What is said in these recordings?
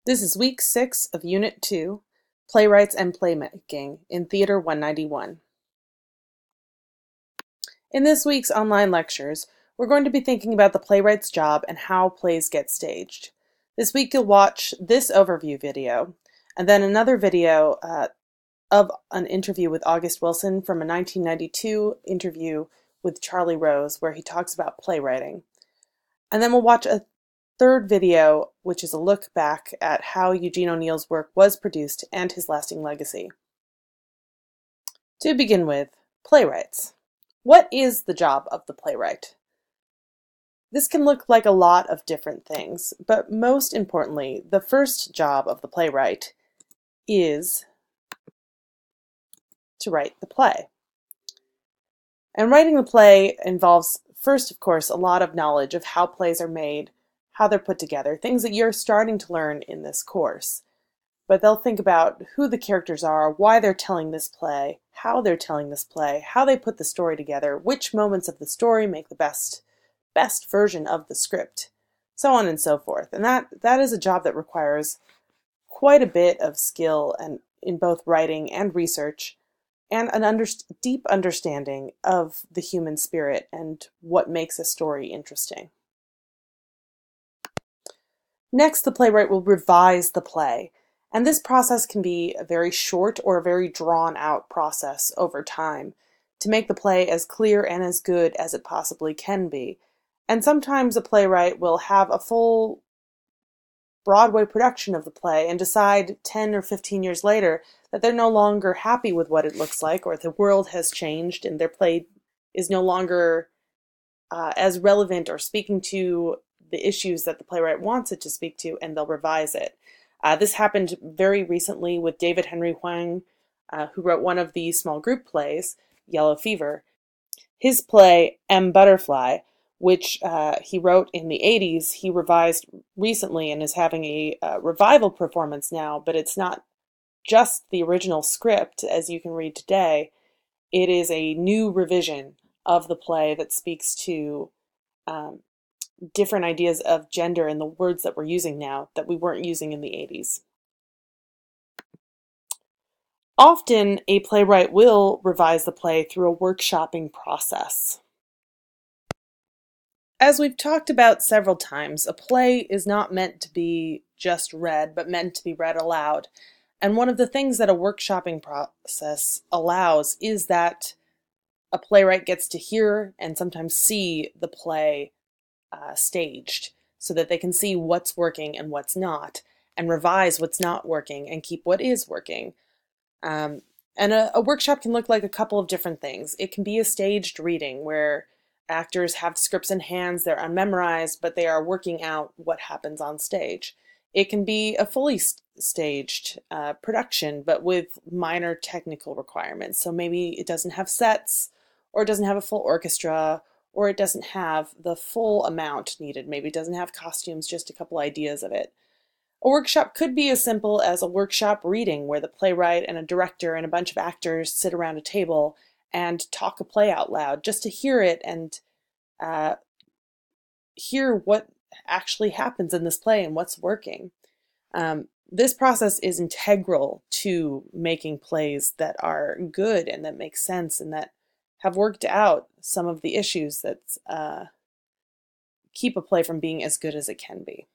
This is week 6 of Unit 2, Playwrights and Playmaking in Theater 191. In this week's online lectures, we're going to be thinking about the playwright's job and how plays get staged. This week you'll watch this overview video, and then another video of an interview with August Wilson from a 1992 interview with Charlie Rose where he talks about playwriting. And then we'll watch a third video, which is a look back at how Eugene O'Neill's work was produced and his lasting legacy. To begin with, playwrights. What is the job of the playwright? This can look like a lot of different things, but most importantly, the first job of the playwright is to write the play. And writing the play involves, first, of course, a lot of knowledge of how plays are made, how they're put together, things that you're starting to learn in this course. But they'll think about who the characters are, why they're telling this play, how they're telling this play, how they put the story together, which moments of the story make the best version of the script, so on and so forth. And that is a job that requires quite a bit of skill and in both writing and research, and an deep understanding of the human spirit and what makes a story interesting. Next, the playwright will revise the play, and this process can be a very short or a very drawn-out process over time to make the play as clear and as good as it possibly can be. And sometimes a playwright will have a full Broadway production of the play and decide 10 or 15 years later that they're no longer happy with what it looks like, or the world has changed and their play is no longer as relevant or speaking to the issues that the playwright wants it to speak to, and they'll revise it. This happened very recently with David Henry Hwang, who wrote one of the small group plays, Yellow Fever. His play, M. Butterfly, which he wrote in the 80s, he revised recently and is having a revival performance now, but it's not just the original script, as you can read today. It is a new revision of the play that speaks to different ideas of gender and the words that we're using now that we weren't using in the 80s. Often, a playwright will revise the play through a workshopping process. As we've talked about several times, a play is not meant to be just read, but meant to be read aloud. And one of the things that a workshopping process allows is that a playwright gets to hear and sometimes see the play staged, so that they can see what's working and what's not, and revise what's not working and keep what is working. And a workshop can look like a couple of different things. It can be a staged reading where actors have scripts in hands, they're unmemorized, but they are working out what happens on stage. It can be a fully staged production, but with minor technical requirements. So maybe it doesn't have sets, or it doesn't have a full orchestra, or it doesn't have the full amount needed. Maybe it doesn't have costumes, just a couple ideas of it. A workshop could be as simple as a workshop reading where the playwright and a director and a bunch of actors sit around a table and talk a play out loud just to hear it and hear what actually happens in this play and what's working. This process is integral to making plays that are good and that make sense and that have worked out some of the issues that keep a play from being as good as it can be.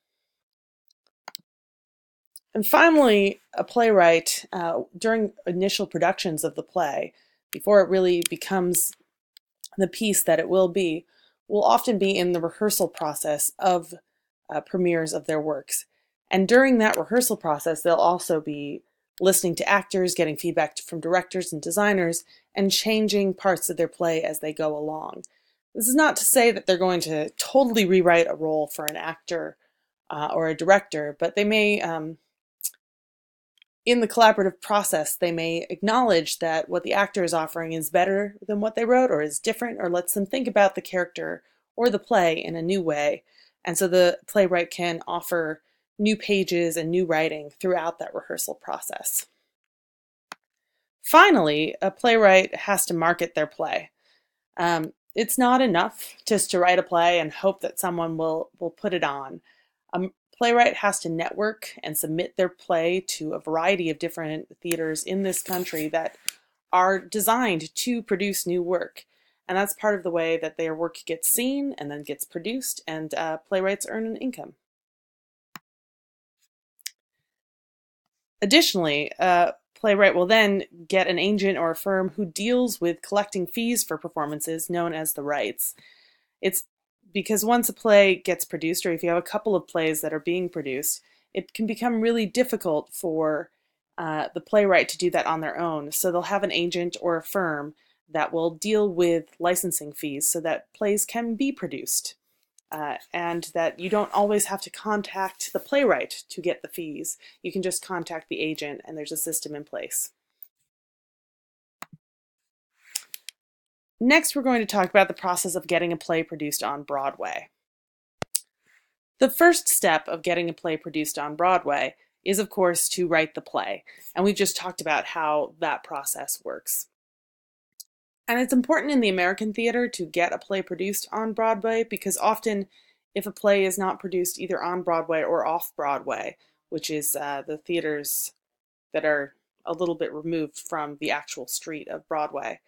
And finally, a playwright, during initial productions of the play, before it really becomes the piece that it will often be in the rehearsal process of premieres of their works. And during that rehearsal process, they'll also be listening to actors, getting feedback from directors and designers, and changing parts of their play as they go along. This is not to say that they're going to totally rewrite a role for an actor or a director, but they may, in the collaborative process, they may acknowledge that what the actor is offering is better than what they wrote, or is different, or lets them think about the character or the play in a new way. And so the playwright can offer new pages and new writing throughout that rehearsal process. Finally, a playwright has to market their play. It's not enough just to write a play and hope that someone will put it on. A playwright has to network and submit their play to a variety of different theaters in this country that are designed to produce new work. And that's part of the way that their work gets seen and then gets produced, and playwrights earn an income. Additionally, a playwright will then get an agent or a firm who deals with collecting fees for performances, known as the rights. It's because once a play gets produced, or if you have a couple of plays that are being produced, it can become really difficult for the playwright to do that on their own. So they'll have an agent or a firm that will deal with licensing fees so that plays can be produced. And that you don't always have to contact the playwright to get the fees. You can just contact the agent, and there's a system in place. Next, we're going to talk about the process of getting a play produced on Broadway. The first step of getting a play produced on Broadway is, of course, to write the play. And we've just talked about how that process works. And it's important in the American theater to get a play produced on Broadway because often if a play is not produced either on Broadway or off Broadway, which is the theaters that are a little bit removed from the actual street of Broadway,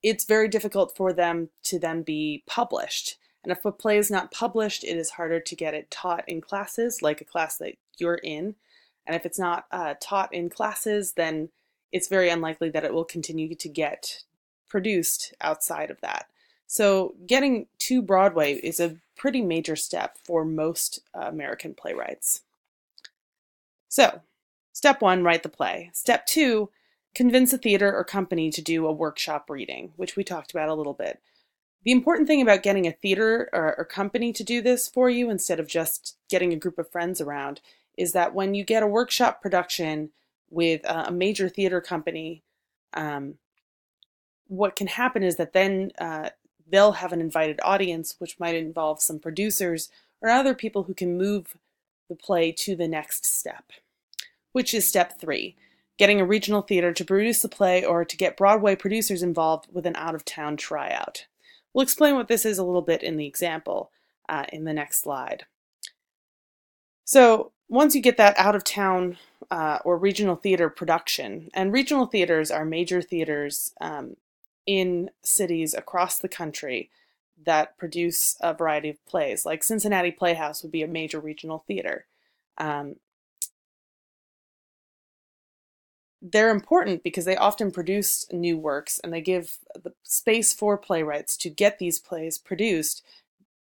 it's very difficult for them to then be published. And if a play is not published, it is harder to get it taught in classes, like a class that you're in. And if it's not taught in classes, then it's very unlikely that it will continue to get produced outside of that. So getting to Broadway is a pretty major step for most American playwrights. So, step 1, write the play. Step 2, convince a theater or company to do a workshop reading, which we talked about a little bit. The important thing about getting a theater or company to do this for you instead of just getting a group of friends around is that when you get a workshop production with a major theater company, what can happen is that then they'll have an invited audience, which might involve some producers or other people who can move the play to the next step, which is step 3, getting a regional theater to produce the play or to get Broadway producers involved with an out-of-town tryout. We'll explain what this is a little bit in the example in the next slide. So once you get that out-of-town or regional theater production, and regional theaters are major theaters in cities across the country that produce a variety of plays, like Cincinnati Playhouse would be a major regional theater. They're important because they often produce new works and they give the space for playwrights to get these plays produced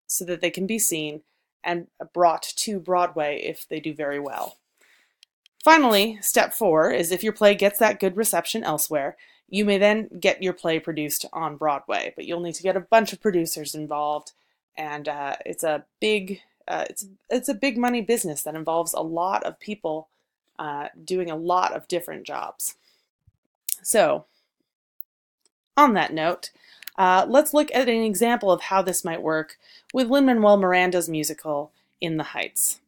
so that they can be seen and brought to Broadway if they do very well. Finally, step 4 is if your play gets that good reception elsewhere, you may then get your play produced on Broadway, but you'll need to get a bunch of producers involved, and it's a big money business that involves a lot of people doing a lot of different jobs. So, on that note, let's look at an example of how this might work with Lin-Manuel Miranda's musical In the Heights.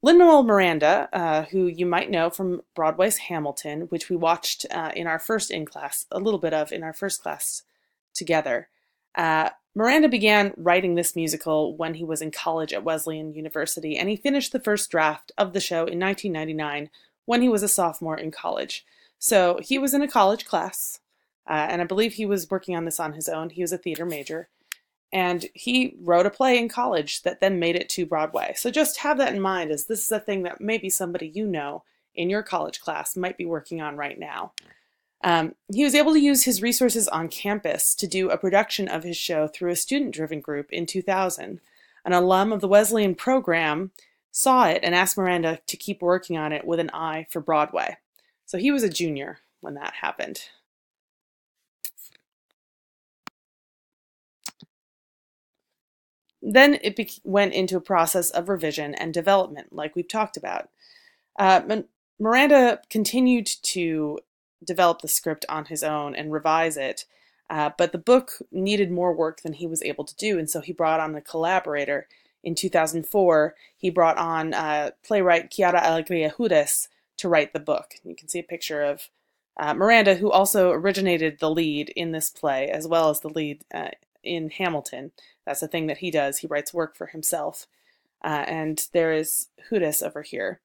Lin-Manuel Miranda, who you might know from Broadway's Hamilton, which we watched in our first in-class, a little bit of in our first class together. Miranda began writing this musical when he was in college at Wesleyan University, and he finished the first draft of the show in 1999 when he was a sophomore in college. So he was in a college class, and I believe he was working on this on his own. He was a theater major. And he wrote a play in college that then made it to Broadway. So just have that in mind, as this is a thing that maybe somebody you know in your college class might be working on right now. He was able to use his resources on campus to do a production of his show through a student-driven group in 2000. An alum of the Wesleyan program saw it and asked Miranda to keep working on it with an eye for Broadway. So he was a junior when that happened. Then it went into a process of revision and development, like we've talked about. Miranda continued to develop the script on his own and revise it, but the book needed more work than he was able to do, and so he brought on a collaborator. In 2004, he brought on playwright Chiara Alegria Hudes to write the book. You can see a picture of Miranda, who also originated the lead in this play, as well as the lead in Hamilton. That's the thing that he does. He writes work for himself. and there is Hoodis over here.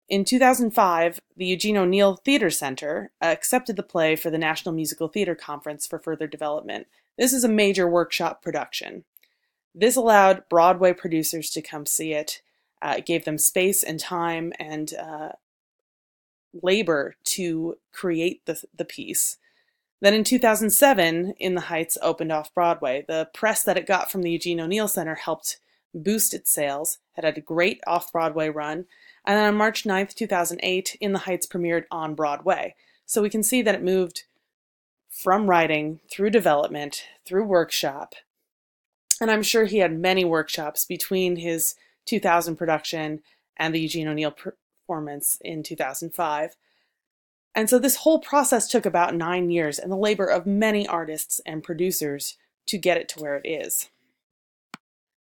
In 2005, the Eugene O'Neill Theater Center accepted the play for the National Musical Theater Conference for further development. This is a major workshop production. This allowed Broadway producers to come see it. It gave them space and time and labor to create the piece. Then in 2007, In the Heights opened off-Broadway. The press that it got from the Eugene O'Neill Center helped boost its sales. It had a great off-Broadway run. And then on March 9th, 2008, In the Heights premiered on Broadway. So we can see that it moved from writing, through development, through workshop. And I'm sure he had many workshops between his 2000 production and the Eugene O'Neill performance in 2005. And so this whole process took about 9 years and the labor of many artists and producers to get it to where it is.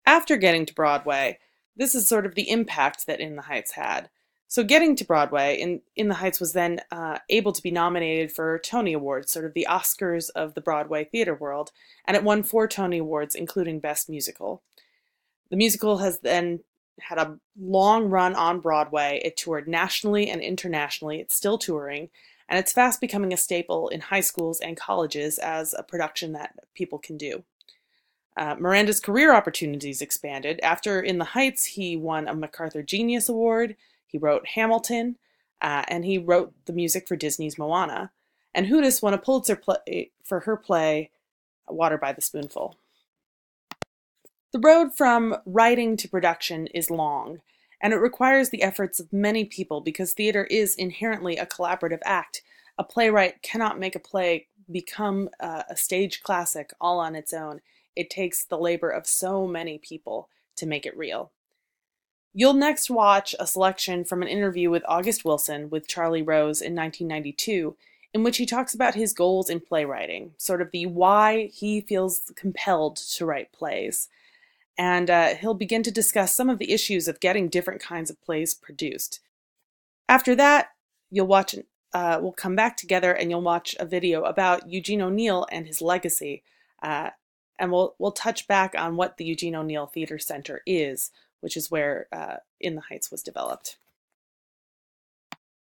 After getting to Broadway, this is sort of the impact that In the Heights had. So getting to Broadway, In the Heights was then able to be nominated for Tony Awards, sort of the Oscars of the Broadway theater world, and it won 4 Tony Awards, including Best Musical. The musical has then had a long run on Broadway. It toured nationally and internationally. It's still touring, and it's fast becoming a staple in high schools and colleges as a production that people can do. Miranda's career opportunities expanded. After In the Heights, he won a MacArthur Genius Award. He wrote Hamilton, and he wrote the music for Disney's Moana. And Hoodis won a Pulitzer for her play, Water by the Spoonful. The road from writing to production is long, and it requires the efforts of many people because theater is inherently a collaborative act. A playwright cannot make a play become a stage classic all on its own. It takes the labor of so many people to make it real. You'll next watch a selection from an interview with August Wilson with Charlie Rose in 1992, in which he talks about his goals in playwriting, sort of the why he feels compelled to write plays. And he'll begin to discuss some of the issues of getting different kinds of plays produced. After that, we'll come back together and you'll watch a video about Eugene O'Neill and his legacy. And we'll touch back on what the Eugene O'Neill Theater Center is, which is where In the Heights was developed.